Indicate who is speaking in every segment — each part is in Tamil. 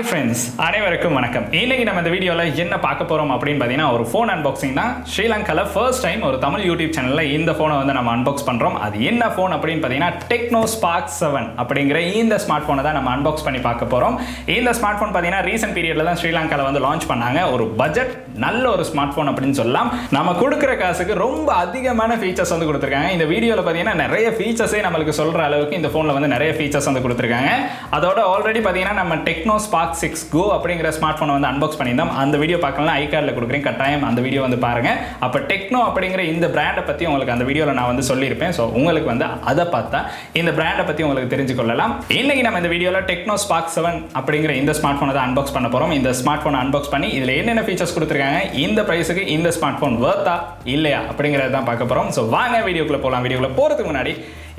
Speaker 1: ஹாய் ஃப்ரெண்ட்ஸ், அனைவருக்கும் வணக்கம். இன்னைக்கு நம்ம இந்த வீடியோவில் என்ன பார்க்க போகிறோம் அப்படின்னு பார்த்தீங்கன்னா ஒரு ஃபோன் அன்பாக்சிங் தான். ஸ்ரீலங்காவில் ஃபர்ஸ்ட் டைம் ஒரு தமிழ் யூடியூப் சேனலில் இந்த ஃபோனை வந்து நம்ம அன்பாக்ஸ் பண்ணுறோம். அது என்ன ஃபோன் அப்படின்னு பார்த்தீங்கன்னா டெக்னோ ஸ்பார்க் 7 அப்படிங்கிற இந்த ஸ்மார்ட் ஃபோனை தான் நம்ம அன்பாக்ஸ் பண்ணி பார்க்க போகிறோம். இந்த ஸ்மார்ட் ஃபோன் பார்த்தீங்கன்னா ரீசெண்ட் பீரியடில் தான் ஸ்ரீலங்காவில் வந்து லான்ச் பண்ணாங்க. ஒரு பட்ஜெட் நல்ல ஒரு ஸ்மார்ட் ஃபோன் அப்படின்னு சொல்லலாம். நம்ம கொடுக்குற காசுக்கு ரொம்ப அதிகமான ஃபீச்சர்ஸ் வந்து கொடுத்துருக்காங்க. இந்த வீடியோவில் பார்த்தீங்கன்னா நிறைய ஃபீச்சர்ஸே நம்மளுக்கு சொல்கிற அளவுக்கு இந்த ஃபோனில் வந்து நிறைய ஃபீச்சர்ஸ் வந்து கொடுத்துருக்காங்க. அதோட ஆல்ரெடி பார்த்தீங்கன்னா நம்ம டெக்னோ ஸ்பார்க் 6 Go அப்படிங்கிற ஸ்மார்ட் ஃபோனை வந்து அன்பாக்ஸ் பண்ணியிருந்தோம். அந்த வீடியோ பார்க்கலாம், ஐ கார்டில் கொடுக்குறேன், கட்டாயம் அந்த வீடியோ வந்து பாருங்க. அப்போ டெக்னோ அப்படிங்கிற இந்த பிராண்டை பற்றி உங்களுக்கு அந்த வீடியோவில் நான் வந்து சொல்லியிருப்பேன். ஸோ உங்களுக்கு வந்து அதை பார்த்தா இந்த பிராண்டை பற்றி உங்களுக்கு தெரிஞ்சு கொள்ளலாம். இன்னைக்கு நம்ம இந்த வீடியோவில் டெக்னோ ஸ்பார்க் 7 அப்படிங்கிற இந்த ஸ்மார்ட் ஃபோனை தான் அன்பாக்ஸ் பண்ண போகிறோம். இந்த ஸ்மார்ட் ஃபோனை அன்பாக்ஸ் பண்ணி இதில் என்னென்ன ஃபீச்சர்ஸ் கொடுத்துருக்காங்க, இந்த ப்ரைஸுக்கு இந்த ஸ்மார்ட் ஃபோன் வர்த்தா இல்லையா அப்படிங்கிறத தான் பார்க்க போகிறோம். ஸோ வாங்க வீடியோக்குள்ளே போகலாம். வீடியோக்குள்ளே போகிறதுக்கு முன்னாடி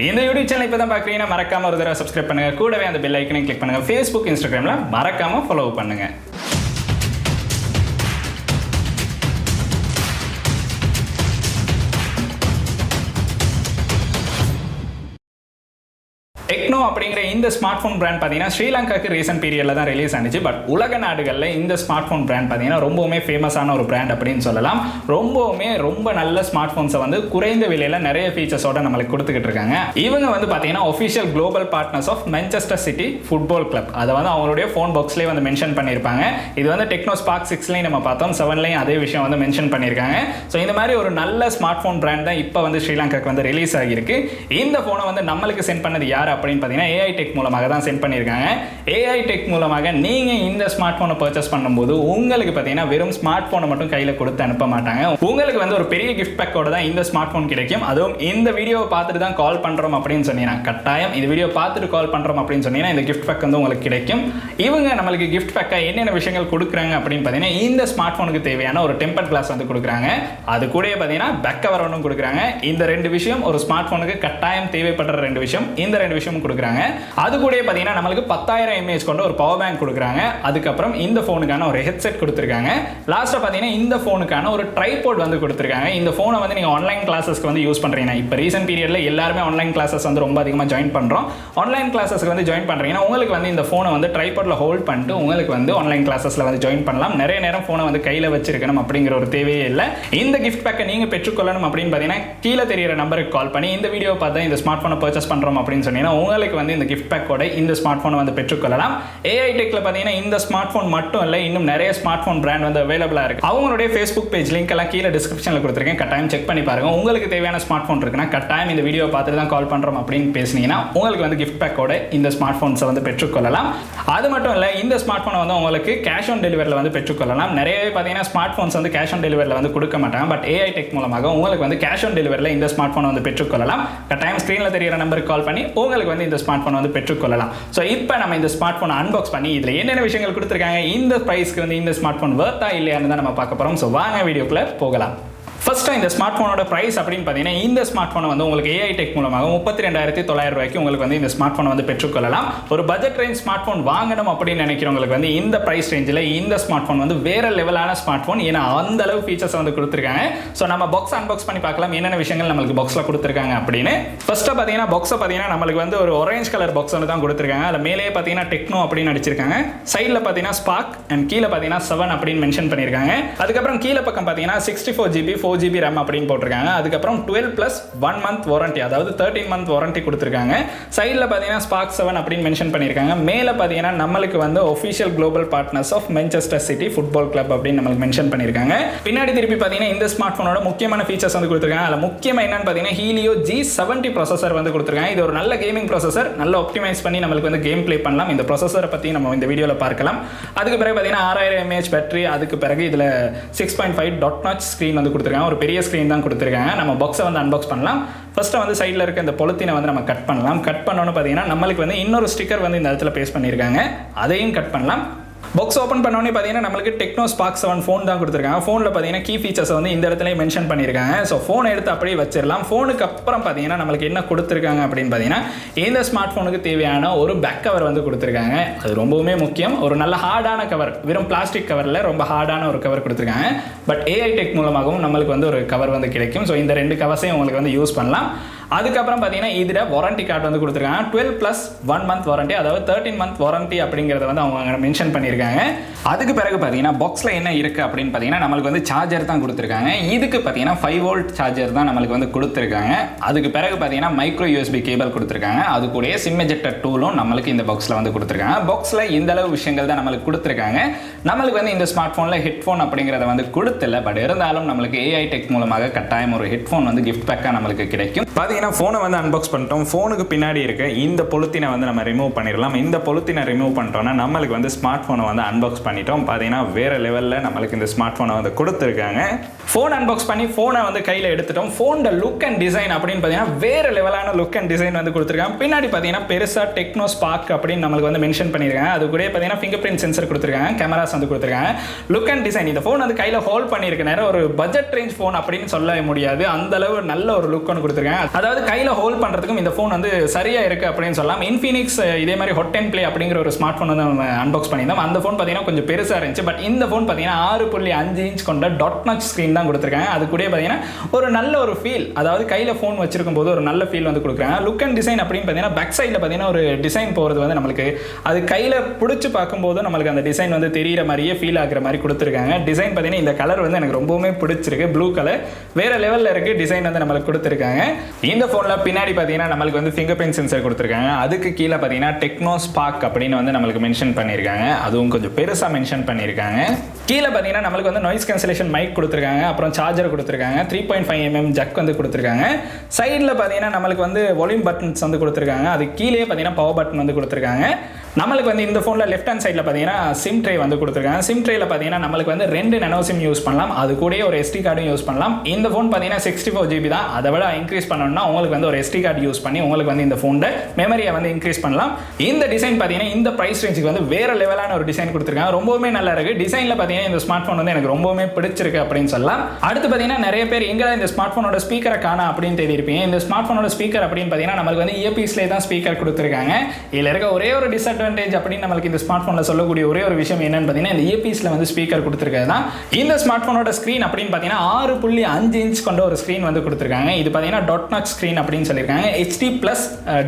Speaker 1: இந்த யூடியூப் சேனல் இப்போ தான் பார்க்குறீங்கன்னா மறக்காம ஒரு தடவை சப்ஸ்கிரைப் பண்ணுங்க. கூடவே அந்த பெல் ஐக்கனையும் கிளிக் பண்ணுங்க. ஃபேஸ்புக், இன்ஸ்டாகிராமில் மறக்காம ஃபாலோ பண்ணுங்க. டெக்னோ அப்படிங்கிற இந்த ஸ்மார்ட் ஃபோன் பிராண்ட் பார்த்தீங்கன்னா ஸ்ரீலங்காக்கு ரீசெண்ட் பீரியடில் தான் ரிலீஸ் ஆனிச்சு. பட் உலக நாடுகளில் இந்த ஸ்மார்ட் ஃபோன் பிராண்ட் பார்த்தீங்கன்னா ரொம்பவுமே ஃபேமஸான ஒரு பிராண்ட் அப்படின்னு சொல்லலாம். ரொம்ப நல்ல ஸ்மார்ட் ஃபோன்ஸை வந்து குறைந்த விலையில் நிறைய ஃபீச்சர்ஸோட நம்மளுக்கு கொடுத்துக்கிட்டு இருக்காங்க. இவங்க வந்து பார்த்தீங்கன்னா official global partners of Manchester City football club. அதை வந்து அவங்களுடைய ஃபோன் பாக்ஸ்லேயே வந்து மென்ஷன் பண்ணியிருப்பாங்க. இது வந்து டெக்னோ ஸ்பார்க் 6லையும் நம்ம பார்த்தோம், 7லையும் அதே விஷயம் வந்து மென்ஷன் பண்ணியிருக்காங்க. ஸோ இந்த மாதிரி ஒரு நல்ல ஸ்மார்ட் ஃபோன் பிராண்ட் தான் இப்போ வந்து ஸ்ரீலங்காக்கு வந்து ரிலீஸ் ஆகியிருக்கு. இந்த ஃபோனை வந்து நம்மளுக்கு சென்ட் பண்ணது யார் அப்படின்னு பார்த்தீங்கன்னா ஏஐ டெக் மூலமாக தான் சென்ட் பண்ணியிருக்காங்க. ஏஐ டெக் மூலமாக நீங்கள் இந்த ஸ்மார்ட் ஃபோனை பர்ச்சேஸ் பண்ணும்போது உங்களுக்கு பார்த்தீங்கன்னா வெறும் ஸ்மார்ட் ஃபோனை மட்டும் கையில் கொடுத்து அனுப்ப மாட்டாங்க. உங்களுக்கு வந்து ஒரு பெரிய கிஃப்ட் பேக்கோட தான் இந்த ஸ்மார்ட் ஃபோன் கிடைக்கும். அதுவும் இந்த வீடியோவை பார்த்துட்டு தான் கால் பண்ணுறோம் அப்படின்னு சொன்னீங்கன்னா, கட்டாயம் இந்த வீடியோ பார்த்துட்டு கால் பண்ணுறோம் அப்படின்னு சொன்னீங்கன்னா இந்த கிஃப்ட் பேக் வந்து உங்களுக்கு கிடைக்கும். இவங்க நம்மளுக்கு கிஃப்ட் பேக்காக என்னென்ன விஷயங்கள் கொடுக்குறாங்க அப்படின்னு பார்த்தீங்கன்னா இந்த ஸ்மார்ட் ஃபோனுக்கு தேவையான ஒரு டெம்பர் கிளாஸ் வந்து கொடுக்குறாங்க. அது கூட பார்த்தீங்கன்னா பேக் கவர் ஒன்றும் கொடுக்குறாங்க. இந்த ரெண்டு விஷயம் ஒரு ஸ்மார்ட் ஃபோனுக்கு கட்டாயம் தேவைப்படுற ரெண்டு விஷயம். இந்த ரெண்டு விஷயம் கொடுக்குறாங்க. அது கூட பார்த்தீங்கன்னா நம்மளுக்கு 10,000 mAh கொண்ட ஒரு பவர் பேங்க் கொடுக்குறாங்க. அதுக்கப்புறம் இந்த ஃபோனுக்கான ஒரு ஹெட்செட் கொடுத்துருக்காங்க. லாஸ்ட்டாக பார்த்தீங்கன்னா இந்த ஃபோனுக்கான ஒரு ட்ரைபாட் வந்து கொடுத்துருக்காங்க. இந்த ஃபோனை வந்து நீங்கள் ஆன்லைன் கிளாஸஸ்க்கு வந்து யூஸ் பண்ணுறீங்கன்னா, இப்போ ரீசெண்ட் பீரியடில் எல்லாருமே ஆன்லைன் கிளாஸஸ் வந்து ரொம்ப அதிகமாக ஜாயின் பண்ணுறோம். ஆன்லைன் கிளாஸஸ்க்கு வந்து ஜாயின் பண்ணுறீங்கன்னா உங்களுக்கு வந்து இந்த ஃபோனை வந்து ட்ரைபாட்டில் ஹோல்ட் பண்ணிட்டு உங்களுக்கு வந்து ஆன்லைன் கிளாஸஸில் வந்து ஜாயின் பண்ணலாம். நிறைய நேரம் ஃபோனை வந்து கையில் வச்சிருக்கணும் அப்படிங்கிற ஒரு தேவையே இல்லை. இந்த கிஃப்ட் பேக்கை நீங்கள் பெற்றுக்கொள்ளணும் அப்படின்னு பார்த்தீங்கன்னா கீழே தெரியிற நம்பருக்கு கால் பண்ணி இந்த வீடியோ பார்த்து இந்த ஸ்மார்ட் ஃபோனை பர்ச்சேஸ் பண்ணுறோம் அப்படின்னு சொன்னீங்கன்னா உங்களுக்கு வந்து இந்த கிஃப்ட் பேக்கோட இந்த ஸ்மார்ட் ஃபோனை வந்து பெற்றுக்கொள்ளலாம். ஏஐ டெக்ல பார்த்தீங்கன்னா இந்த ஸ்மார்ட் ஃபோன் மட்டும் இல்லை, இன்னும் நிறைய ஸ்மார்ட் ஃபோன் பிராண்ட் வந்து அவைலபிளாக இருக்கு. அவங்களுடைய ஃபேஸ்புக் பேஜ் லிங்க் எல்லாம் கீழே டிஸ்கிரிப்ஷனில் கொடுத்துருக்கேன், கட்டாயம் செக் பண்ணி பாருங்க. உங்களுக்கு தேவையான ஸ்மார்ட் ஃபோன் இருக்குன்னா கட்டாயம் இந்த வீடியோ பார்த்துட்டு தான் கால் பண்ணுறோம் அப்படின்னு பேசுனீங்கன்னா உங்களுக்கு வந்து கிஃப்ட் பேக்கோட இந்த ஸ்மார்ட் ஃபோன்ஸை வந்து பெற்றுக்கொள்ளலாம். அது மட்டும் இல்லை, இந்த ஸ்மார்ட் ஃபோனை வந்து உங்களுக்கு கேஷ் ஆன் டெலிவரியில் வந்து பெற்றுக்கொள்ளலாம். நிறையவே பார்த்தீங்கன்னா ஸ்மார்ட் ஃபோன்ஸ் வந்து கேஷ் ஆன் டெலிவரியில் வந்து கொடுக்க மாட்டாங்க. பட் ஏஐ டெக் மூலமாக உங்களுக்கு வந்து கேஷ் ஆன் டெலிவரியில் இந்த ஸ்மார்ட் ஃபோனை வந்து பெற்றுக்கொள்ளலாம். கட்டாயம் ஸ்க்ரீனில் தெரியிற நம்பருக்கு கால் பண்ணி உங்களுக்கு வந்து இந்த ஸ்மார்ட் ஃபோனை வந்து பெற்றுக்கொள்ளலாம். ஸோ இப்போ நம்ம இந்த ஸ்மார்ட் ஃபோனை அன்பாக்ஸ் பண்ணி இதில் என்னென்ன விஷயங்கள் கொடுத்துருக்காங்க, இந்த ப்ரைஸ்க்கு வந்து இந்த ஸ்மார்ட் ஃபோன் வர்த்தா இல்லையான்னு தான் நம்ம பார்க்க போகிறோம். ஸோ வாங்க வீடியோக்குள்ளே போகலாம். ஃபர்ஸ்ட் இந்த ஸ்மார்ட் ஃபோனோட பிரைஸ் அப்படின்னு பார்த்தீங்கன்னா இந்த ஸ்மார்ட் ஃபோனை வந்து உங்களுக்கு ஏஐ டெக் மூலமாக 32,900 ரூபாய்க்கு உங்களுக்கு வந்து இந்த ஸ்மார்ட் ஃபோனை வந்து பெற்றுக்கொள்ளலாம். ஒரு பட்ஜெட் ரேஞ்ச் ஸ்மார்ட் ஃபோன் வாங்கணும் அப்படின்னு நினைக்கிறவங்களுக்கு வந்து இந்த பிரைஸ் ரேஞ்சில் இந்த ஸ்மார்ட் ஃபோன் வந்து வேற லெவலான ஸ்மார்ட் ஃபோன். ஏன்னா அந்த அளவு ஃபீச்சர்ஸ் வந்து கொடுத்துருக்காங்க. ஸோ நம்ம பாக்ஸ் அன்பாக்ஸ் பண்ணி பார்க்கலாம் என்னென்ன விஷயங்கள் நம்மளுக்கு பாக்ஸில் கொடுத்துருக்காங்க அப்படின்னு. ஃபர்ஸ்ட்டாக பார்த்தீங்கன்னா பாக்ஸை பார்த்தீங்கன்னா நம்மளுக்கு வந்து ஒரு ஆரஞ்சு கலர் பாக்ஸ் வந்து தான் கொடுத்துருக்காங்க. அதில் மேலே பார்த்தீங்கன்னா டெக்னோ அப்படின்னு அடிச்சிருக்காங்க. சைடில் பார்த்தீங்கன்னா ஸ்பார்க் அண்ட் கீழே பார்த்தீங்கன்னா 7 அப்படின்னு மென்ஷன் பண்ணியிருக்காங்க. அதுக்கப்புறம் கீழே பக்கம் பார்த்தீங்கன்னா 64GB 4GB RAM அப்படின்னு போட்டிருக்காங்க. அதுக்கப்புறம் 12+ 1 month வாரண்டி, அதாவது 13 month வாரண்டி கொடுத்துருக்காங்க. சைடில் பார்த்தீங்கன்னா ஸ்பார்க் 7 அப்படின்னு மென்ஷன் பண்ணியிருக்காங்க. மேலே பார்த்தீங்கன்னா நம்மளுக்கு வந்து official global partners of Manchester City football club அப்படின்னு நம்மளுக்கு மென்ஷன் பண்ணியிருக்காங்க. பின்னாடி திருப்பி பார்த்தீங்கன்னா இந்த ஸ்மார்ட் ஃபோனோட முக்கியமான ஃபீச்சர்ஸ் வந்து கொடுத்துருக்காங்க. அதில் முக்கியமாக என்னன்னு பார்த்தீங்கன்னா ஹீலியோ G70 ப்ராசஸர் வந்து கொடுத்துருக்காங்க. இது ஒரு நல்ல கேமிங் ப்ராசஸர், நல்ல ஆப்டிமைஸ் பண்ணி நம்மளுக்கு வந்து கேம் பிளே பண்ணலாம். இந்த ப்ராசஸரை பற்றி நம்ம இந்த வீடியோவில் பார்க்கலாம். அதுக்கு பிறகு பார்த்தீங்கன்னா 6000 mAh பேட்டரி. அதுக்கு பிறகு இதில் 6.5 டாட் நாச் ஸ்க்ரீன் வந்து கொடுத்துருக்காங்க. ஒரு பெரிய ஸ்க்ரீன் தான் கொடுத்துருக்காங்க. நம்ம பாக்ஸை வந்து அன்பாக்ஸ் பண்ணலாம். ஃபர்ஸ்ட் வந்து சைடில் இருக்க இந்த பொலித்தீனை வந்து நம்ம கட் பண்ணலாம். கட் பண்ணோன்னு பார்த்தீங்கன்னா நம்மளுக்கு வந்து இன்னொரு ஸ்டிக்கர் வந்து இந்த இடத்துல பேஸ்ட் பண்ணியிருக்காங்க. அதையும் கட் பண்ணலாம். பாக்ஸ் ஓப்பன் பண்ணோன்னே பார்த்தீங்கன்னா நம்மளுக்கு டெக்னோ ஸ்பார்க் 7 ஃபோன் தான் கொடுத்துருக்காங்க. ஃபோனில் பார்த்தீங்கன்னா கீ ஃபீச்சர்ஸ் வந்து இந்த இடத்துல மென்ஷன் பண்ணியிருக்காங்க. ஸோ ஃபோனை எடுத்து அப்படியே வச்சிடலாம். ஃபோனுக்கு அப்புறம் பார்த்தீங்கன்னா நம்மளுக்கு என்ன கொடுத்துருக்காங்க அப்படின்னு பார்த்தீங்கன்னா இந்த ஸ்மார்ட் ஃபோனுக்கு தேவையான ஒரு பேக் கவர் வந்து கொடுத்துருக்காங்க. அது ரொம்பவுமே முக்கியம். ஒரு நல்ல ஹார்டான கவர், வெறும் பிளாஸ்டிக் கவரில் ரொம்ப ஹார்டான ஒரு கவர் கொடுத்துருக்காங்க. பட் ஏஐ டெக் மூலமாகவும் நம்மளுக்கு வந்து ஒரு கவர் வந்து கிடைக்கும். ஸோ இந்த ரெண்டு கவர்ஸையும் உங்களுக்கு வந்து யூஸ் பண்ணலாம். அதுக்கப்புறம் பார்த்தீங்கன்னா இதில் வாரண்டி கார்டு வந்து கொடுத்துருக்காங்க 12+1 month வாரண்டி, அதாவது 13 month வாரண்டி அப்படிங்கிறத வந்து அவங்க மென்ஷன் பண்ணியிருக்காங்க. அதுக்கு பிறகு பார்த்தீங்கன்னா பாக்ஸில் என்ன இருக்குது அப்படின்னு பார்த்தீங்கன்னா நம்மளுக்கு வந்து சார்ஜர் தான் கொடுத்துருக்காங்க. இதுக்கு பார்த்தீங்கன்னா 5 volt சார்ஜர் தான் நம்மளுக்கு வந்து கொடுத்துருக்காங்க. அதுக்கு பிறகு பார்த்தீங்கன்னா மைக்ரோ யூஎஸ்பி கேபிள் கொடுத்துருக்காங்க. அது கூட சிம் எஜெக்டர் டூலும் நம்மளுக்கு இந்த பாக்ஸில் வந்து கொடுத்துருக்காங்க. பாக்ஸில் இந்த அளவு விஷயங்கள் தான் நம்மளுக்கு கொடுத்துருக்காங்க. நம்மளுக்கு வந்து இந்த ஸ்மார்ட் ஃபோனில் ஹெட்ஃபோன் அப்படிங்கிறத வந்து கொடுத்துல, பட் இருந்தாலும் நம்மளுக்கு ஏஐ டெக் மூலமாக கட்டாயம் ஒரு ஹெட்ஃபோன் வந்து கிஃப்ட் பேக்காக நம்மளுக்கு கிடைக்கும். பார்த்தீங்கன்னா ஃபோனை வந்து அன்பாக்ஸ் பண்ணிட்டோம். ஃபோனுக்கு பின்னாடி இருக்க இந்த பொலித்தீனை வந்து நம்ம ரிமூவ் பண்ணிடலாம். இந்த பொலித்தீனை ரிமூவ் பண்ணிட்டோம்னா நம்மளுக்கு வந்து ஸ்மார்ட் ஃபோனை வந்து அன்பாக்ஸ் பண்ணிட்டோம். பார்த்தீங்கன்னா வேறு லெவலில் நம்மளுக்கு இந்த ஸ்மார்ட் ஃபோனை வந்து கொடுத்துருக்காங்க. ஃபோன் அன்பாக்ஸ் பண்ணி ஃபோனை வந்து கையில் எடுத்துட்டோம். ஃபோனோட லுக் அண்ட் டிசைன் அப்படின்னு பார்த்தீங்கன்னா வேறு லெவலான லுக் அண்ட் டிசைன் வந்து கொடுத்துருக்காங்க. பின்னாடி பார்த்தீங்கன்னா பெருசாக டெக்னோ ஸ்பார்க் அப்படின்னு நம்மளுக்கு வந்து மென்ஷன் பண்ணியிருக்காங்க. அது கூட பார்த்தீங்கன்னா ஃபிங்கர் பிரிண்ட் சென்சர் கொடுத்துருக்காங்க, கேமராஸ் வந்து கொடுத்துருக்காங்க. லுக் அண்ட் டிசைன், இந்த ஃபோன் வந்து கையில் ஹோல்ட் பண்ணியிருக்க நேரம் ஒரு பட்ஜெட் ரேஞ்ச் ஃபோன் அப்படின்னு சொல்ல முடியாது, அந்த அளவு நல்ல ஒரு லுக் ஒன்று கொடுத்துருக்காங்க. அதாவது கையில் ஹோல்ட் பண்ணுறதுக்கும் இந்த ஃபோன் வந்து சரியாக இருக்குது அப்படின்னு சொல்லலாம். இன்ஃபினிக்ஸ் இதே மாதிரி ஹாட் 10 Play அப்படிங்கிற ஒரு ஸ்மார்ட் ஃபோன் வந்து நம்ம அன்பாக்ஸ் பண்ணியிருந்தோம். அந்த ஃபோன் பார்த்தீங்கன்னா கொஞ்சம் பெருசாக இருந்துச்சு. பட் இந்த ஃபோன் பார்த்தீங்கன்னா 6.5 இன்ச் கொண்ட டாட் நச் ஸ்க்ரீன் தான் கொடுத்துருக்காங்க. அது கூட பார்த்தீங்கன்னா ஒரு நல்ல ஒரு ஃபீல், அதாவது கையில் ஃபோன் வச்சிருக்கும் போது ஒரு நல்ல ஃபீல் வந்து கொடுக்குறாங்க. லுக் அண்ட் டிசைன் அப்படின்னு பார்த்தீங்கன்னா பேக் சைடில் பார்த்தீங்கன்னா ஒரு டிசைன் போகிறது வந்து நம்மளுக்கு அது கையில் பிடிச்சி பார்க்கும்போது நம்மளுக்கு அந்த டிசைன் வந்து தெரிகிற மாதிரியே ஃபீல் ஆகிற மாதிரி கொடுத்துருக்காங்க. டிசைன் பார்த்தீங்கன்னா இந்த கலர் வந்து எனக்கு ரொம்பவுமே பிடிச்சிருக்கு. ப்ளூ கலர் வேறு லெவலில் இருக்குது. டிசைன் வந்து நம்மளுக்கு கொடுத்துருக்காங்க. இந்த ஃபோனில் பின்னாடி பார்த்தீங்கன்னா நம்மளுக்கு வந்து ஃபிங்கர் பிரிண்ட் சென்சர் கொடுத்துருக்காங்க. அதுக்கு கீழே பார்த்தீங்கன்னா டெக்னோ ஸ்பார்க் அப்படின்னு வந்து நம்மளுக்கு மென்ஷன் பண்ணியிருக்காங்க. அதுவும் கொஞ்சம் பெருசாக மென்ஷன் பண்ணியிருக்காங்க. கீழே பார்த்தீங்கன்னா நம்மளுக்கு வந்து நாய்ஸ் கேன்சலேஷன் மைக் கொடுத்துருக்காங்க. அப்புறம் சார்ஜர் கொடுத்துருக்காங்க. 3.5mm ஜக் வந்து கொடுத்துருக்காங்க. சைடில் பார்த்தீங்கன்னா நம்மளுக்கு வந்து வால்யூம் பட்டன்ஸ் வந்து கொடுத்துருக்காங்க. அது கீழே பார்த்தீங்கன்னா பவர் பட்டன் வந்து கொடுத்துருக்காங்க. நம்மளுக்கு வந்து இந்த ஃபோனில் லெஃப்ட் ஹேண்ட் சைடில் பார்த்தீங்கன்னா சிம் ட்ரே வந்து கொடுத்துருக்காங்க. சிம் ட்ரேல பார்த்தீங்கன்னா நம்மளுக்கு வந்து 2 nano சிம் யூஸ் பண்ணலாம். அது கூட ஒரு SD கார்டும் யூஸ் பண்ணலாம். இந்த ஃபோன் பார்த்தீங்கன்னா 64 GB தான். அதை விட இன்க்ரீஸ் பண்ணணும்னா உங்களுக்கு வந்து ஒரு SD கார்டு யூஸ் பண்ணி உங்களுக்கு வந்து இந்த ஃபோனோட மெமரியை வந்து இன்க்ரீஸ் பண்ணலாம். இந்த டிசைன் பார்த்தீங்கன்னா இந்த ப்ரைஸ் ரேஞ்சுக்கு வந்து வேறு லெவலான ஒரு டிசைன் கொடுத்துருக்காங்க. ரொம்பவுமே நல்லா இருக்குது. டிசைனில் பார்த்தீங்கன்னா இந்த ஸ்மார்ட் ஃபோன் வந்து எனக்கு ரொம்பவுமே பிடிச்சிருக்கு அப்படின்னு சொல்லலாம். அடுத்து பார்த்தீங்கன்னா நிறைய பேர் எங்கே இந்த ஸ்மார்ட் ஃபோனோட ஸ்பீக்கரை காணா அப்படின்னு தேடி இருப்பீங்க. இந்த ஸ்மார்ட் ஃபோனோட ஸ்பீக்கர் அப்படின்னு பார்த்தீங்கன்னா நம்மளுக்கு வந்து இயர்பீஸ்லேயே தான் ஸ்பீக்கர் கொடுத்துருக்காங்க. இதில் இருக்க ஒரே ஒரு டிஸ்அட்வான்டேஜ் அப்படின்னு நம்மளுக்கு இந்த ஸ்மார்ட் ஃபோனில் சொல்லக்கூடிய ஒரே ஒரு விஷயம் என்னன்னு பார்த்தீங்கன்னா இந்த இயர்பீஸில் வந்து ஸ்பீக்கர் கொடுத்துருக்காது தான். இந்த ஸ்மார்ட் ஃபோனோட ஸ்க்ரீன் அப்படின்னு பார்த்தீங்கன்னா 6.5 இன்ச் கொண்ட ஒரு ஸ்க்ரீன் வந்து கொடுத்துருக்காங்க. இது பார்த்தீங்கன்னா டாட் நச் ஸ்க்ரீன் அப்படின்னு சொல்லியிருக்காங்க. HD+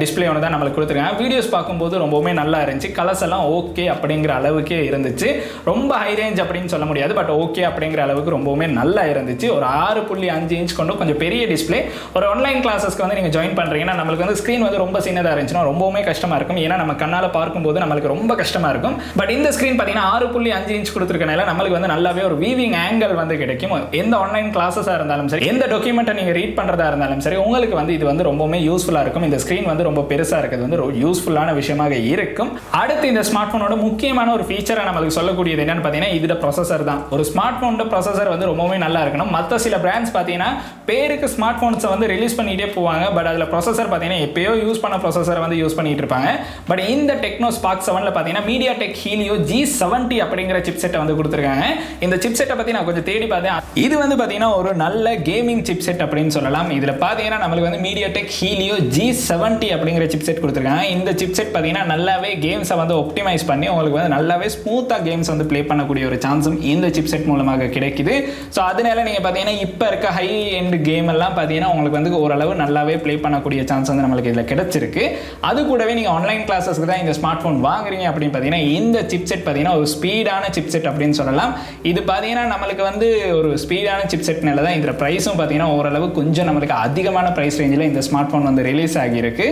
Speaker 1: டிஸ்பிளே ஒன்று தான் நம்மளுக்கு கொடுத்துருக்காங்க. வீடியோஸ் பார்க்கும்போது ரொம்பவுமே நல்லா இருந்துச்சு. கலர்ஸ் எல்லாம் ஓகே அப்படிங்கிற அளவுக்கே இருந்துச்சு. ரொம்ப ஹை ரேஞ்ச் அப்படின்னு சொல்ல முடியாது, பட் ஓகே அப்படிங்கிற அளவுக்கு ரொம்பவுமே நல்லா இருந்துச்சு. ஒரு 6.5 இன்ச் கொண்டு கொஞ்சம் பெரிய டிஸ்பிளே. ஒரு ஆன்லைன் கிளாஸஸ்க்கு வந்து நீங்கள் ஜாயின் பண்ணுறீங்கன்னா நம்மளுக்கு வந்து ஸ்க்ரீன் வந்து ரொம்ப சின்னதாக இருந்துச்சுன்னா ரொம்பவுமே கஷ்டமாக இருக்கும். ஏன்னா நம்ம கண்ணால் பார்க்கும்போது நம்மளுக்கு ரொம்ப கஷ்டமாக இருக்கும். பட் இந்த ஸ்க்ரீன் பார்த்தீங்கன்னா 6.5 இன்ச் கொடுத்துருக்கனால நம்மளுக்கு வந்து நல்லாவே ஒரு வீவிங் ஆங்கிள் வந்து கிடைக்கும். எந்த ஆன்லைன் கிளாஸஸாக இருந்தாலும் சரி, எந்த டாக்குமெண்ட்டை நீங்கள் ரீட் பண்ணுறதா இருந்தாலும் சரி, உங்களுக்கு வந்து இது வந்து ரொம்பவுமே யூஸ்ஃபுல்லாக இருக்கும். இந்த ஸ்க்ரீன் வந்து ரொம்ப பெருசாக இருக்கிறது வந்து யூஸ்ஃபுல்லான விஷயமாக இருக்கும். அடுத்து இந்த ஸ்மார்ட் ஃபோனோட முக்கியமான ஒரு ஃபீச்சரை நம்மளுக்கு சொல்லக்கூடியது என்னன்னு பார்த்தீங்கன்னா இதோட ப்ராசஸர் தான். ஒரு ஸ்மார்ட் ஃபோனோட ப்ராசஸர் வந்து ரொம்பவே நல்லா இருக்கணும். மற்ற சில பிராண்ட்ஸ் பார்த்தீங்கன்னா பேருக்கு ஸ்மார்ட் ஃபோன்ஸை வந்து ரிலீஸ் பண்ணிகிட்டே போவாங்க. பட் அதில் ப்ராசஸர் பார்த்தீங்கன்னா எப்பயோ யூஸ் பண்ண ப்ராசஸரை வந்து யூஸ் பண்ணிட்டு இருப்பாங்க. பட் இந்த டெக்னோ ஸ்பார்க் 7ல பார்த்தீங்கன்னா MediaTek Helio G70 அப்படிங்கிற சிப்செட்டை வந்து கொடுத்துருக்காங்க. இந்த சிப்செட்டை பற்றி நான் கொஞ்சம் தேடி பார்த்தேன். இது வந்து பார்த்தீங்கன்னா ஒரு நல்ல கேமிங் சிப்செட் அப்படின்னு சொல்லலாம். இதில் பார்த்தீங்கன்னா நம்மளுக்கு வந்து MediaTek Helio G70 அப்படிங்கிற சிப்செட் கொடுத்துருக்காங்க. இந்த சிப்செட் பார்த்தீங்கன்னா நல்லாவே கேம்ஸை வந்து ஒப்டிமைஸ் பண்ணி உங்களுக்கு வந்து நல்லாவே ஸ்மூத்தாக கேம்ஸ் வந்து ப்ளே பண்ணக்கூடிய ஒரு சான்ஸும் இந்த சிப்செட் மூலமாக கிடைக்குது. ஸோ அதனால நீங்கள் பார்த்தீங்கன்னா இப்போ இருக்க ஹை எண்ட் கேம் எல்லாம் பார்த்தீங்கன்னா உங்களுக்கு வந்து ஓரளவு நல்லாவே ப்ளே பண்ணக்கூடிய சான்ஸ் வந்து நம்மளுக்கு இதில் கிடைச்சிருக்கு. அது கூடவே நீங்கள் ஆன்லைன் கிளாஸஸ்க்கு தான் இந்த ஸ்மார்ட் ஃபோன் வாங்குறீங்க அப்படின்னு பார்த்தீங்கன்னா இந்த சிப்செட் பார்த்தீங்கன்னா ஒரு ஸ்பீடான சிப்செட் அப்படின்னு சொல்லலாம். இது பார்த்தீங்கன்னா நம்மளுக்கு வந்து ஒரு ஸ்பீடான சிப்செட்னால தான் இந்த ப்ரைஸும் பார்த்தீங்கன்னா ஓரளவு கொஞ்சம் நம்மளுக்கு அதிகமான ப்ரைஸ் ரேஞ்சில் இந்த ஸ்மார்ட் ஃபோன் வந்து ரிலீஸ் ஆகியிருக்கு.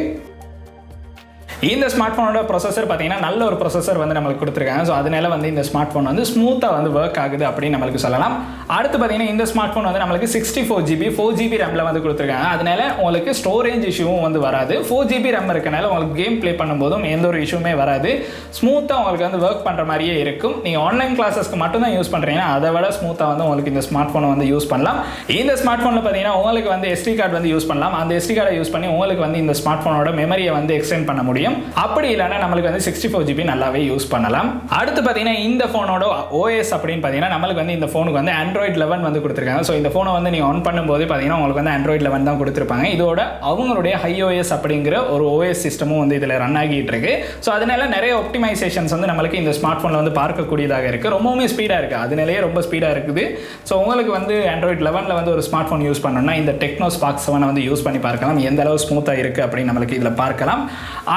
Speaker 1: இந்த ஸ்மார்ட் ஃபோனோட ப்ராசஸர் பார்த்தீங்கன்னா நல்ல ஒரு ப்ராசஸர் வந்து நம்மளுக்கு கொடுத்துருக்காங்க. ஸோ அதனால வந்து இந்த ஸ்மார்ட் ஃபோன் வந்து ஸ்மூத்தாக வந்து ஒர்க் ஆகுது அப்படின்னு நம்மளுக்கு சொல்லலாம். அடுத்து பார்த்தீங்கன்னா இந்த ஸ்மார்ட் ஃபோன் வந்து நம்மளுக்கு 64 GB 4 GB ரேமில் வந்து கொடுத்துருக்காங்க. அதனால உங்களுக்கு ஸ்டோரேஜ் இஷ்யூவும் வந்து வராது. 4 GB ரேம் இருக்கனால உங்களுக்கு கேம் ப்ளே பண்ணும்போதும் எந்த ஒரு இஷ்யூமே வராது. ஸ்மூத்தாக உங்களுக்கு வந்து ஒர்க் பண்ணுற மாதிரியே இருக்கும். நீங்கள் ஆன்லைன் கிளாஸஸ்க்கு மட்டும் தான் யூஸ் பண்ணுறீங்கன்னா அதை விட ஸ்மூத்தாக வந்து உங்களுக்கு இந்த ஸ்மார்ட் ஃபோனை வந்து யூஸ் பண்ணலாம். இந்த ஸ்மார்ட் ஃபோனில் பார்த்தீங்கன்னா உங்களுக்கு வந்து SD கார்டு வந்து யூஸ் பண்ணலாம். அந்த SD கார்டை யூஸ் பண்ணி உங்களுக்கு வந்து இந்த ஸ்மார்ட் ஃபோனோட மெமரியை வந்து எக்ஸ்டெண்ட் பண்ண முடியும். அப்படி இல்லைன்னா நம்மளுக்கு வந்து 64GB நல்லாவே யூஸ் பண்ணலாம். அடுத்து பார்த்தீங்கன்னா இந்த ஃபோனோட OS அப்படின்னு பார்த்தீங்கன்னா நம்மளுக்கு வந்து இந்த ஃபோனுக்கு வந்து Android 11 வந்து கொடுத்துருக்காங்க. ஸோ இந்த ஃபோனை வந்து நீங்கள் ஆன் பண்ணும்போது பார்த்தீங்கன்னா உங்களுக்கு வந்து Android 11 தான் கொடுத்துருப்பாங்க. இதோட அவங்களுடைய iOS அப்படிங்கிற ஒரு OS சிஸ்டமும் வந்து இதில் ரன் ஆகிட்டு இருக்கு. ஸோ அதனால நிறைய ஆப்டிமைசேஷன்ஸ் வந்து நம்மளுக்கு இந்த ஸ்மார்ட் ஃபோனில் வந்து பார்க்கக்கூடியதாக இருக்குது. ரொம்பவுமே ஸ்பீடாக இருக்குது, அதனாலேயே ரொம்ப ஸ்பீடாக இருக்குது. ஸோ உங்களுக்கு வந்து Android 11 வந்து ஒரு ஸ்மார்ட் ஃபோன் யூஸ் பண்ணணும்னா இந்த Tecno Spark 7 வந்து யூஸ் பண்ணி பார்க்கலாம், எந்த அளவு ஸ்மூத்தாக இருக்குது அப்படின்னு நம்மளுக்கு இதில் பார்க்கலாம்.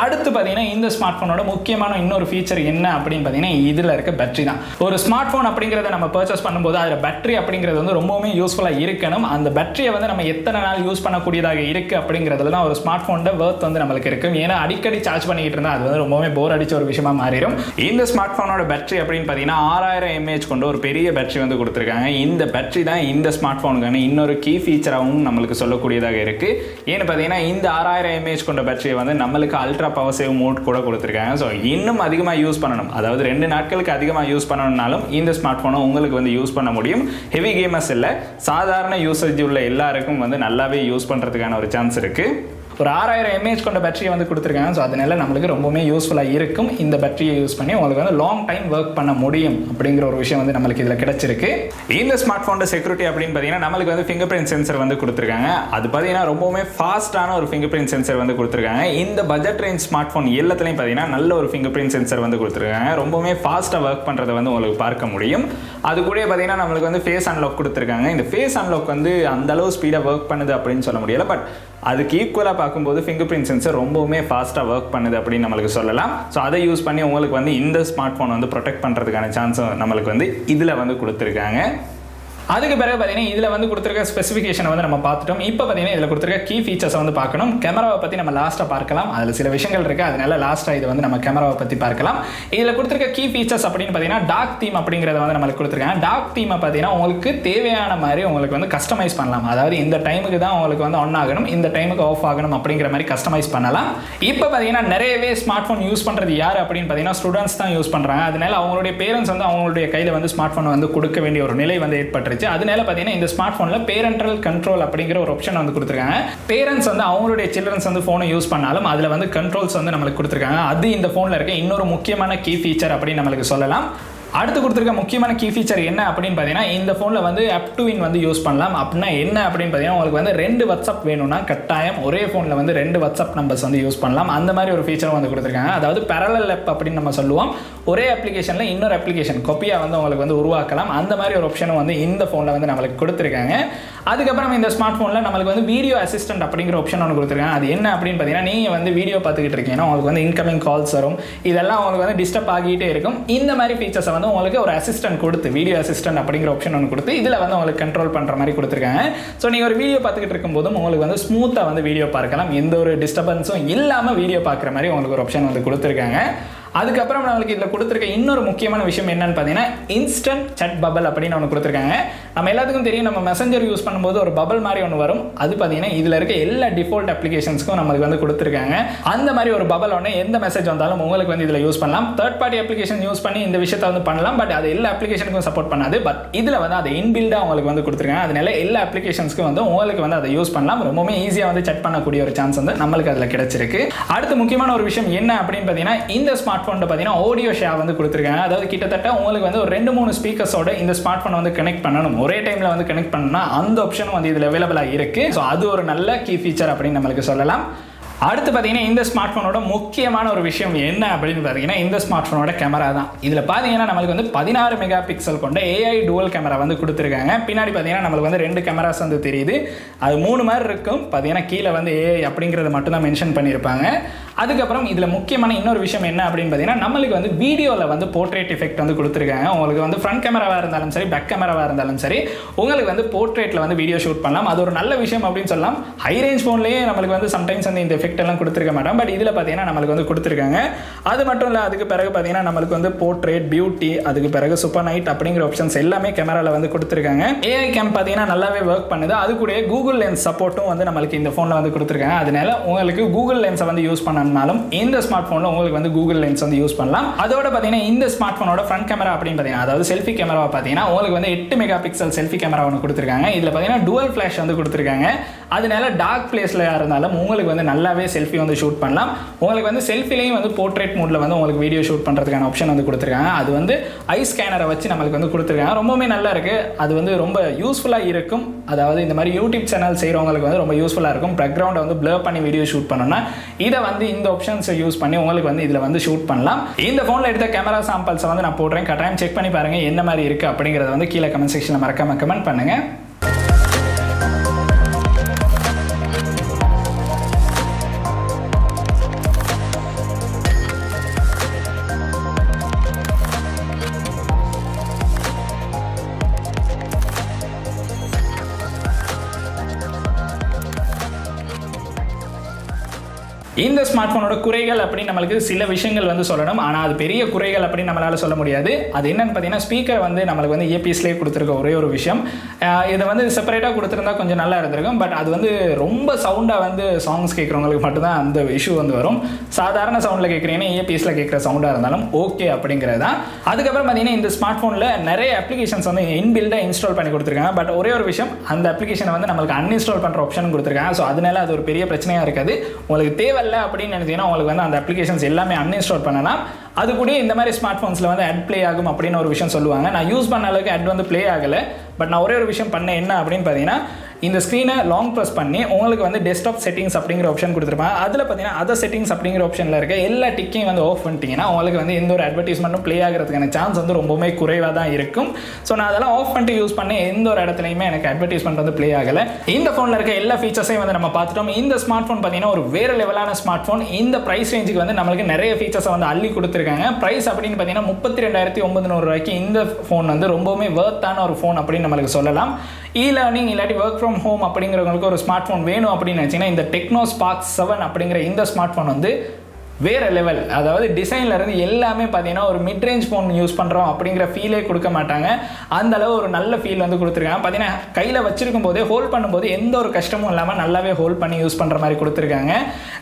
Speaker 1: அடுத்து பார்த்தீங்கன்னா இந்த ஸ்மார்ட் ஃபோனோட முக்கியமான இன்னொரு ஃபீச்சர் என்ன அப்படின்னு பார்த்தீங்கன்னா இதில் இருக்க பேட்டரி தான். ஒரு ஸ்மார்ட் ஃபோன் அப்படிங்கிறத நம்ம பர்ச்சேஸ் பண்ணும்போது அதில் பேட்டரி அப்படிங்கிறது வந்து ரொம்பவுமே யூஸ்ஃபுல்லாக இருக்கணும். அந்த பேட்டரியை வந்து நம்ம எத்தனை நாள் யூஸ் பண்ணக்கூடியதாக இருக்குது அப்படிங்கிறதுல தான் ஒரு ஸ்மார்ட் ஃபோனோட வர்த் வந்து நம்மளுக்கு இருக்கும். ஏன்னா அடிக்கடி சார்ஜ் பண்ணிக்கிட்டு இருந்தால் அது வந்து ரொம்பவே போர் அடிச்ச ஒரு விஷயமா மாறிடும். இந்த ஸ்மார்ட் ஃபோனோட பேட்டரி அப்படின்னு பார்த்தீங்கன்னா 6000 mAh கொண்ட ஒரு பெரிய பேட்டரி வந்து கொடுத்துருக்காங்க. இந்த பேட்டரி தான் இந்த ஸ்மார்ட் ஃபோனுக்கான இன்னொரு கீ ஃபீச்சராகவும் நம்மளுக்கு சொல்லக்கூடியதாக இருக்குது. ஏன்னு பார்த்தீங்கன்னா இந்த 6000 mAh கொண்ட பேட்டரியை வந்து நம்மளுக்கு அல்ட்ரா பவர் சேவ் மோட் கூட கொடுத்துருக்காங்க. ஸோ இன்னும் அதிகமாக யூஸ் பண்ணணும், அதாவது 2 நாட்களுக்கு அதிகமாக யூஸ் பண்ணணும்னாலும் இந்த ஸ்மார்ட் ஃபோனை உங்களுக்கு வந்து யூஸ் பண்ண முடியும். ஹெவி கேமர்ஸ் இல்லை, சாதாரண யூசேஜ் உள்ள எல்லாருக்கும் வந்து நல்லாவே யூஸ் பண்ணுறதுக்கான ஒரு சான்ஸ் இருக்குது. ஒரு 6000 mAh கொண்ட பேட்டரியை வந்து கொடுத்துருக்காங்க. ஸோ அதனால நம்மளுக்கு ரொம்பவுமே யூஸ்ஃபுல்லாக இருக்கும். இந்த பேட்டரியை யூஸ் பண்ணி உங்களுக்கு வந்து லாங் டைம் ஒர்க் பண்ண முடியும் அப்படிங்கிற ஒரு விஷயம் வந்து நம்மளுக்கு இதில் கிடைச்சிருக்கு. இந்த ஸ்மார்ட் ஃபோனோட செக்யூரிட்டி அப்படின்னு பார்த்தீங்கன்னா நம்மளுக்கு வந்து ஃபிங்கர் பிரிண்ட் சென்சர் வந்து கொடுத்துருக்காங்க. அது பார்த்தீங்கன்னா ரொம்பவுமே ஃபாஸ்ட்டான ஒரு ஃபிங்கர் பிரிண்ட் சென்சர் வந்து கொடுத்துருக்காங்க. இந்த பட்ஜெட் ரேஞ்ச் ஸ்மார்ட் ஃபோன் எல்லாத்துலையும் பார்த்தீங்கன்னா நல்ல ஒரு ஃபிங்கர் பிரிண்ட் சென்சர் வந்து கொடுத்துருக்காங்க. ரொம்பவுமே ஃபாஸ்ட்டாக ஒர்க் பண்ணுறதை வந்து உங்களுக்கு பார்க்க முடியும். அது கூட பார்த்தீங்கன்னா நம்மளுக்கு வந்து ஃபேஸ் அன்லாக் கொடுத்துருக்காங்க. இந்த ஃபேஸ் அன்லாக் வந்து அந்த அளவு ஸ்பீடாக ஒர்க் பண்ணுது அப்படின்னு சொல்ல முடியல, பட் அதுக்கு ஈக்குவலாக பார்க்கும்போது ஃபிங்கர் பிரிண்ட் சென்சர் ரொம்பவுமே ஃபாஸ்ட்டாக ஒர்க் பண்ணுது அப்படின்னு நம்மளுக்கு சொல்லலாம். ஸோ அதை யூஸ் பண்ணி உங்களுக்கு வந்து இந்த ஸ்மார்ட் ஃபோன் வந்து ப்ரொடெக்ட் பண்ணுறதுக்கான சான்ஸும் நம்மளுக்கு வந்து இதில் வந்து கொடுத்துருக்காங்க. அதுக்கு பிறகு பார்த்தீங்கன்னா இதில் வந்து கொடுத்துருக்க ஸ்பெசிஃபிகேஷனை வந்து நம்ம பார்த்துட்டோம். இப்போ பார்த்தீங்கன்னா இதில் கொடுத்துருக்க கீ ஃபீச்சர்ஸை வந்து பார்க்கணும். கேமராவை பற்றி நம்ம லாஸ்ட்டாக பார்க்கலாம், அதில் சில விஷயங்கள் இருக்குது, அதனால லாஸ்ட்டாக இது வந்து நம்ம கேமராவை பற்றி பார்க்கலாம். இதில் கொடுத்துருக்க கீ ஃபீச்சர்ஸ் அப்படின்னு பார்த்தீங்கன்னா டார்க் தீம் அப்படிங்கிறத வந்து நம்மளுக்கு கொடுத்துருக்காங்க. டார்க் தீமை பார்த்தீங்கன்னா உங்களுக்கு தேவையான மாதிரி உங்களுக்கு வந்து கஸ்டமைஸ் பண்ணலாம். அதாவது இந்த டைமுக்கு தான் உங்களுக்கு வந்து ஆன் ஆகணும், இந்த டைமுக்கு ஆஃப் ஆகணும் அப்படிங்கிற மாதிரி கஸ்டமைஸ் பண்ணலாம். இப்போ பார்த்தீங்கன்னா நிறையவே ஸ்மார்ட் ஃபோன் யூஸ் பண்ணுறது யார் அப்படின்னு பார்த்தீங்கன்னா ஸ்டூடெண்ட்ஸ் தான் யூஸ் பண்ணுறாங்க. அதனால அவங்களுடைய பேரண்ட்ஸ் வந்து அவங்களுடைய கையில் வந்து ஸ்மார்ட் ஃபோனை வந்து கொடுக்க வேண்டிய ஒரு நிலை வந்து ஏற்பட்டு. அதனால பார்த்தீங்கன்னா இந்த ஸ்மார்ட் ஃபோனில் பேரண்டல் கண்ட்ரோல் அப்படிங்கிற ஒரு ஆப்ஷன் வந்து கொடுத்துருக்காங்க. பேரண்ட்ஸ் வந்து அவங்களுடைய சில்ட்ரன்ஸ் வந்து ஃபோனை யூஸ் பண்ணாலும் அதில் வந்து கண்ட்ரோல்ஸ் வந்து நம்மளுக்கு கொடுத்துருக்காங்க. அது இந்த ஃபோனில் இருக்க இன்னொரு முக்கியமான கீ ஃபீச்சர் அப்படின்னு நம்மளுக்கு சொல்லலாம். அடுத்து கொடுத்துருக்க முக்கியமான கீ ஃபீச்சர் என்ன அப்படின்னு பார்த்தீங்கன்னா இந்த ஃபோனில் வந்து அப் டு இன் வந்து யூஸ் பண்ணலாம். அப்படின்னா என்ன அப்படின்னு பார்த்தீங்கன்னா உங்களுக்கு வந்து 2 வாட்ஸ்அப் வேணும்னா கட்டாயம் ஒரே ஃபோனில் வந்து 2 வாட்ஸ்அப் நம்பர்ஸ் வந்து யூஸ் பண்ணலாம். அந்த மாதிரி ஒரு ஃபீச்சர் வந்து கொடுத்துருக்காங்க. அதாவது பேரலல் ஆப் அப்படின்னு நம்ம சொல்லுவோம். ஒரே அப்ளிகேஷனில் இன்னொரு அப்ளிகேஷன் காப்பியாக வந்து உங்களுக்கு வந்து உருவாக்கலாம். அந்த மாதிரி ஒரு ஆப்ஷனும் வந்து இந்த ஃபோனில் வந்து நம்மளுக்கு கொடுத்துருக்காங்க. அதுக்கப்புறம் இந்த ஸ்மார்ட் ஃபோனில் நம்மளுக்கு வந்து வீடியோ அசிஸ்டன்ட் அப்படிங்கிற ஆப்ஷன் ஒன்று கொடுத்துருக்காங்க. அது என்ன அப்படின்னு பார்த்தீங்கன்னா நீங்கள் வந்து வீடியோ பார்த்துக்கிட்டு இருக்கீங்கன்னா உங்களுக்கு வந்து இன்கமிங் கால்ஸ் வரும், இதெல்லாம் உங்களுக்கு வந்து டிஸ்டர்ப் ஆகிட்டே இருக்கும். இந்த மாதிரி ஃபீச்சர்ஸை வந்து உங்களுக்கு ஒரு அசிஸ்டன்ட் கொடுத்து வீடியோ அசிஸ்டன்ட் அப்படிங்கிற ஆப்ஷன் ஒன்று கொடுத்து இதில் வந்து உங்களுக்கு கண்ட்ரோல் பண்ணுற மாதிரி கொடுத்துருக்காங்க. ஸோ நீங்கள் ஒரு வீடியோ பார்த்துக்கிட்டு இருக்கும்போதும் உங்களுக்கு வந்து ஸ்மூத்தாக வந்து வீடியோ பார்க்கலாம், எந்த ஒரு டிஸ்டர்பன்ஸும் இல்லாமல் வீடியோ பார்க்குற மாதிரி உங்களுக்கு ஒரு ஆப்ஷன் வந்து கொடுத்துருக்காங்க. அதுக்கப்புறம் நம்மளுக்கு இதில் கொடுத்துருக்க இன்னொரு முக்கியமான விஷயம் என்னன்னு பார்த்தீங்கன்னா இன்ஸ்டன்ட் சட் பபல் அப்படின்னு ஒன்று கொடுத்துருக்காங்க. நம்ம எல்லாத்துக்கும் தெரியும், நம்ம மெசஞ்சர் யூஸ் பண்ணும்போது ஒரு பபல் மாதிரி ஒன்று வரும். அது பார்த்தீங்கன்னா இதில் இருக்க எல்லா டிஃபால்ட் அப்ளிகேஷன்ஸ்க்கும் நம்மளுக்கு வந்து கொடுத்துருக்காங்க. அந்த மாதிரி ஒரு பபல் ஒன்று எந்த மெசேஜ் வந்தாலும் உங்களுக்கு வந்து இதில் யூஸ் பண்ணலாம். தேர்ட் பார்ட்டி அப்ளிகேஷன் யூஸ் பண்ணி இந்த விஷயத்தை வந்து பண்ணலாம், பட் அது எல்லா அப்ளிகேஷனுக்கும் சப்போர்ட் பண்ணாது. பட் இதில் வந்து அதை இன்பில்டாக உங்களுக்கு வந்து கொடுத்துருக்காங்க. அதனால எல்லா அப்ளிகேஷன்ஸ்க்கும் வந்து உங்களுக்கு வந்து அதை யூஸ் பண்ணலாம். ரொம்பவே ஈஸியாக வந்து செட் பண்ணக்கூடிய ஒரு சான்ஸ் வந்து நம்மளுக்கு அதில் கிடைச்சிருக்கு. அடுத்து முக்கியமான ஒரு விஷயம் என்ன அப்படின்னு பார்த்தீங்கன்னா இந்த ஸ்மார்ட் ஃபோன் பார்த்தீங்கன்னா ஆடியோ ஷேர் வந்து கொடுத்துருக்காங்க. அதாவது கிட்டத்தட்ட உங்களுக்கு வந்து ஒரு 2-3 ஸ்பீக்கர்ஸோட இந்த ஸ்மார்ட் ஃபோனை வந்து கனெக்ட் பண்ணணும், ஒரே டைமில் வந்து கனெக்ட் பண்ணணும்னா அந்த ஆப்ஷன் வந்து இதில் அவைலபிளாக இருக்கு. ஸோ அது ஒரு நல்ல கீ ஃபீச்சர் அப்படின்னு நம்மளுக்கு சொல்லலாம். அடுத்து பார்த்தீங்கன்னா இந்த ஸ்மார்ட் ஃபோனோட முக்கியமான ஒரு விஷயம் என்ன அப்படின்னு பார்த்தீங்கன்னா இந்த ஸ்மார்ட் ஃபோனோட கேமரா தான். இதில் பார்த்தீங்கன்னா நம்மளுக்கு வந்து 16 மெகா பிக்சல் கொண்ட AI டுவல் கேமரா வந்து கொடுத்துருக்காங்க. பின்னாடி பார்த்தீங்கன்னா நம்மளுக்கு வந்து 2 கேமராஸ் வந்து தெரியுது. அது 3 மாதிரி இருக்கும். பார்த்தீங்கன்னா கீழே வந்து AI அப்படிங்கிறத மட்டும் தான் மென்ஷன் பண்ணியிருப்பாங்க. அதுக்கப்புறம் இதில் முக்கியமான இன்னொரு விஷயம் என்ன அப்படின்னு பார்த்தீங்கன்னா நம்மளுக்கு வந்து வீடியோவில் வந்து போர்ட்ரேட் எஃபெக்ட் வந்து கொடுத்துருக்காங்க. உங்களுக்கு வந்து ஃப்ரண்ட் கேமராவாக இருந்தாலும் சரி, பேக் கேமராவாக இருந்தாலும் சரி, உங்களுக்கு வந்து போர்ட்ரேட்டில் வந்து வீடியோ ஷூட் பண்ணலாம். அது ஒரு நல்ல விஷயம் அப்படின்னு சொல்லலாம். ஹை ரேஞ்ச் ஃபோன்லேயே நம்மளுக்கு வந்து சம்டைம்ஸ் வந்து இந்த எஃபெக்ட் எல்லாம் கொடுத்துருக்க மாட்டோம், பட் இதில் பார்த்தீங்கன்னா நம்மளுக்கு வந்து கொடுத்துருக்காங்க. அது மட்டும் இல்லை, அதுக்கு பிறகு பார்த்தீங்கன்னா நம்மளுக்கு வந்து போர்ட்ரேட், பியூட்டி, அதுக்கு பிறகு சூப்பர் நைட் அப்படிங்கிற ஆப்ஷன்ஸ் எல்லாமே கேமராவில் வந்து கொடுத்துருக்காங்க. AI கேம் பார்த்தீங்கன்னா நல்லாவே ஒர்க் பண்ணுது. அது கூட கூகுள் லென்ஸ் சப்போர்ட்டும் வந்து நம்மளுக்கு இந்த ஃபோனில் வந்து கொடுத்துருக்காங்க. அதனால உங்களுக்கு கூகுள் லென்ஸை வந்து யூஸ் பண்ண இந்த ஸ்மார்ட் போன்ல உங்களுக்கு வந்து கூகுள் லென்ஸ் வந்து யூஸ் பண்ணலாம். அதோட பாத்தீங்கன்னா இந்த ஸ்மார்ட் போனோட ஃப்ரண்ட் கேமரா அப்படின்னு பாத்தீங்கன்னா அதாவது செல்ஃபி கேமரா பாத்தீங்கன்னா உங்களுக்கு வந்து 8 மெகா பிக்சல் செல்ஃபி கேமரா ஒன்று கொடுத்துருக்காங்க. இதுல பாத்தீங்கன்னா டுவல் ஃபிளாஷ் வந்து கொடுத்துருக்காங்க. அதனால டார்க் பிளேஸில் இருந்தாலும் உங்களுக்கு வந்து நல்லாவே செல்ஃபி வந்து ஷூட் பண்ணலாம். உங்களுக்கு வந்து செல்ஃபிலையும் வந்து போர்ட்ரேட் மோடில் வந்து உங்களுக்கு வீடியோ ஷூட் பண்ணுறதுக்கான ஆப்ஷன் வந்து கொடுத்துருக்காங்க. அது வந்து ஐ ஸ்கேனரை வச்சு நம்மளுக்கு வந்து கொடுத்துருக்காங்க. ரொம்பவே நல்லா இருக்குது. அது வந்து ரொம்ப யூஸ்ஃபுல்லாக இருக்கும். அதாவது இந்த மாதிரி யூடியூப் சேனல் செய்கிறவங்களுக்கு வந்து ரொம்ப யூஸ்ஃபுல்லாக இருக்கும். பேக்ரவுண்டை வந்து ப்ளர் பண்ணி வீடியோ ஷூட் பண்ணணும்னா இதை வந்து இந்த ஆப்ஷன்ஸை யூஸ் பண்ணி உங்களுக்கு வந்து இதில் வந்து ஷூட் பண்ணலாம். இந்த ஃபோனில் எடுத்த கேமரா சாம்பிள்ஸை வந்து நான் போடுறேன். கட்டாயம் செக் பண்ணி பாருங்கள் என்ன மாதிரி இருக்குது அப்படிங்கிறத வந்து கீழே கமெண்ட் செக்ஷனில் மறக்காம கமெண்ட் பண்ணுங்கள். இந்த ஸ்மார்ட் ஃபோனோட குறைகள் அப்படின்னு நம்மளுக்கு சில விஷயங்கள் வந்து சொல்லணும். ஆனால் அது பெரிய குறைகள் அப்படின்னு நம்மளால சொல்ல முடியாது. அது என்னன்னு பார்த்தீங்கன்னா ஸ்பீக்கர் வந்து நம்மளுக்கு வந்து ஏபிஎஸ்லேயே கொடுத்துருக்க ஒரே ஒரு விஷயம். இதை வந்து செப்பரேட்டாக கொடுத்துருந்தா கொஞ்சம் நல்லா இருந்திருக்கும். பட் அது வந்து ரொம்ப சவுண்டாக வந்து சாங்ஸ் கேட்குறவங்களுக்கு மட்டும்தான் அந்த இஷ்யூ வந்து வரும். சாதாரண சவுண்டில் கேட்குறீங்கன்னா ஏபிஎஸ்ல கேட்குற சவுண்டாக இருந்தாலும் ஓகே அப்படிங்கிறது தான். அதுக்கப்புறம் பார்த்தீங்கன்னா இந்த ஸ்மார்ட் ஃபோனில் நிறைய அப்ளிகேஷன்ஸ் வந்து இன்பில்டாக இன்ஸ்டால் பண்ணி கொடுத்துருக்காங்க. பட் ஒரே ஒரு விஷயம், அந்த அப்ளிகேஷனை வந்து நம்மளுக்கு அன்இன்ஸ்டால் பண்ணுற ஆப்ஷன் கொடுத்துருக்காங்க. ஸோ அதனால அது ஒரு பெரிய பிரச்சனையாக இருக்காது. உங்களுக்கு தேவை அப்படின்னு நினைச்சீங்கன்னா உங்களுக்கு வந்து அந்த அப்ளிகேஷன்ஸ் எல்லாமே அன்இன்ஸ்டால் பண்ணலாம். அது கூட இந்த மாதிரி ஸ்மார்ட் ஃபோன்ஸில் வந்து ஆட் ப்ளே ஆகும் அப்படின்னு ஒரு விஷயம் சொல்லுவாங்க. நான் யூஸ் பண்ண அளவுக்கு ஆட் வந்து ப்ளே ஆகலை. பட் நான் ஒரே ஒரு விஷயம் பண்ணேன். என்ன அப்படின்னு பார்த்தீங்கன்னா இந்த ஸ்க்ரீனை லாங் ப்ரெஸ் பண்ணி உங்களுக்கு வந்து டெஸ்க்டாப் செட்டிங்ஸ் அப்படிங்கிற ஆப்ஷன் கொடுத்துருப்பாங்க. அதில் பார்த்தீங்கன்னா அதர் செட்டிங்ஸ் அப்படிங்கிற ஆப்ஷனில் இருக்க எல்லா டிக்கையும் வந்து ஆஃப் பண்ணிட்டீங்கன்னா உங்களுக்கு வந்து எந்த ஒரு அட்வர்டைஸ்மெண்ட்டும் ப்ளே ஆகிறதுக்கான சான்ஸ் வந்து ரொம்பவே குறைவாக தான் இருக்கும். ஸோ நான் அதெல்லாம் ஆஃப் பண்ணிட்டு யூஸ் பண்ணி எந்த ஒரு இடத்துலையுமே எனக்கு அட்வர்டைஸ்மெண்ட் வந்து ப்ளே ஆகலை. இந்த ஃபோனில் இருக்க எல்லா ஃபீச்சர்ஸையும் வந்து நம்ம பார்த்துட்டோம். இந்த ஸ்மார்ட் ஃபோன் பார்த்தீங்கன்னா ஒரு வேறு லெவலான ஸ்மார்ட் ஃபோன். இந்த ப்ரைஸ் ரேஞ்சுக்கு வந்து நம்மளுக்கு நிறைய ஃபீச்சர்ஸை வந்து அள்ளி கொடுத்துருக்காங்க. ப்ரைஸ் அப்படின்னு பார்த்தீங்கன்னா 32,900 ரூபாய்க்கு இந்த ஃபோன் வந்து ரொம்பவுமே வர்த்தான ஒரு ஃபோன் அப்படின்னு நம்மளுக்கு சொல்லலாம். லேர்னிங் இல்லாட்டி ஒர்க் ஃப்ரம் ஹோம் அப்படிங்கிறவங்களுக்கு ஒரு ஸ்மார்ட் ஃபோன் வேணும் அப்படின்னு நினச்சிங்கன்னா இந்த டெக்னோ ஸ்பார்க் 7 அப்படிங்கிற இந்த ஸ்மார்ட் ஃபோன் வந்து வேறு லெவல். அதாவது டிசைனில் இருந்து எல்லாமே பார்த்தீங்கன்னா ஒரு மிட் ரேஞ்ச் ஃபோன் யூஸ் பண்ணுறோம் அப்படிங்கிற ஃபீலே கொடுக்க மாட்டாங்க. அந்த அளவு ஒரு நல்ல ஃபீல் வந்து கொடுத்துருக்காங்க. பார்த்தீங்கன்னா கையில் வச்சிருக்கும் போதே ஹோல்ட் பண்ணும்போது எந்த ஒரு கஷ்டமும் இல்லாமல் நல்லாவே ஹோல்ட் பண்ணி யூஸ் பண்ணுற மாதிரி கொடுத்துருக்காங்க.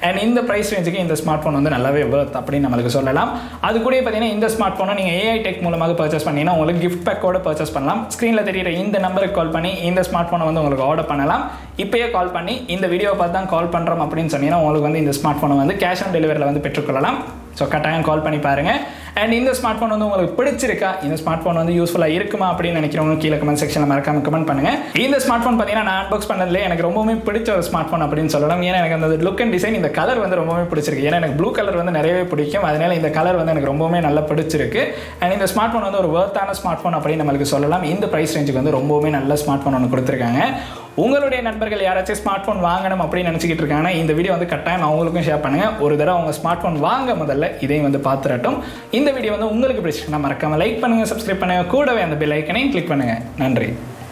Speaker 1: அண்ட் இந்த ப்ரைஸ் ரேஞ்சுக்கு இந்த ஸ்மார்ட் ஃபோன் வந்து நல்லாவே வர்த் அப்படின்னு நம்மளுக்கு சொல்லலாம். அது கூட பார்த்தீங்கன்னா இந்த ஸ்மார்ட் ஃபோனை நீங்கள் ஏஐ டெக் மூலமாக பர்ச்சேஸ் பண்ணிங்கன்னா உங்களுக்கு கிஃப்ட் பேக்கோட பர்ச்சேஸ் பண்ணலாம். ஸ்க்ரீனில் தெரியுற இந்த நம்பருக்கு கால் பண்ணி இந்த ஸ்மார்ட் ஃபோனை வந்து உங்களுக்கு ஆர்டர் பண்ணலாம். இப்போயே கால் பண்ணி இந்த வீடியோவை பார்த்து தான் கால் பண்ணுறோம் அப்படின்னு சொன்னீங்கன்னா உங்களுக்கு வந்து இந்த ஸ்மார்ட் ஃபோனை வந்து கேஷ் ஆன் டெலிவரியில் வந்து பெற்றுக்கொள்ளலாம். ஸோ கட்டாயம் கால் பண்ணி பாருங்கள். அண்ட் இந்த ஸ்மார்ட் ஃபோன் வந்து உங்களுக்கு பிடிச்சிருக்கா, இந்த ஸ்மார்ட் ஃபோன் வந்து யூஸ்ஃபுல்லாக இருக்குமா அப்படின்னு நினைக்கிறவங்க கீழே கமெண்ட் செக்ஷனில் மறக்காம கமெண்ட் பண்ணுங்கள். இந்த ஸ்மார்ட் ஃபோன் பார்த்தீங்கன்னா நான் அன்பாக்ஸ் பண்ணதுலேயே எனக்கு ரொம்பவே பிடிச்ச ஒரு ஸ்மார்ட் ஃபோன் அப்படின்னு சொல்லலாம். ஏன்னா எனக்கு அந்த லுக் அண்ட் டிசைன், இந்த கலர் வந்து ரொம்பவே பிடிச்சிருக்கு. ஏன்னா எனக்கு ப்ளூ கலர் வந்து நிறையவே பிடிக்கும். அதனால இந்த கலர் வந்து எனக்கு ரொம்பவே நல்லா பிடிச்சிருக்கு. அண்ட் இந்த ஸ்மார்ட் ஃபோன் வந்து ஒரு வர்த்தான ஸ்மார்ட் ஃபோன் அப்படின்னு நம்மளுக்கு சொல்லலாம். இந்த ப்ரைஸ் ரேஞ்சுக்கு வந்து ரொம்பவே நல்ல ஸ்மார்ட் ஃபோன் ஒன்று கொடுத்துருக்காங்க. உங்களுடைய நண்பர்கள் யாராச்சும் ஸ்மார்ட் ஃபோன் வாங்கணும் அப்படின்னு நினச்சிக்கிட்டு இருக்காங்கன்னா இந்த வீடியோ வந்து கட்டாயம் அவங்களுக்கும் ஷேர் பண்ணுங்கள். ஒரு தடவை அவங்க ஸ்மார்ட் ஃபோன் வாங்க முதல்ல இதையும் வந்து பார்த்துடட்டும். இந்த வீடியோ வந்து உங்களுக்கு பிடிச்சிருக்குன்னா மறக்காமல் லைக் பண்ணுங்கள், சப்ஸ்கிரைப் பண்ணுங்கள், கூடவே அந்த பெல் ஐக்கனையும் கிளிக் பண்ணுங்கள். நன்றி.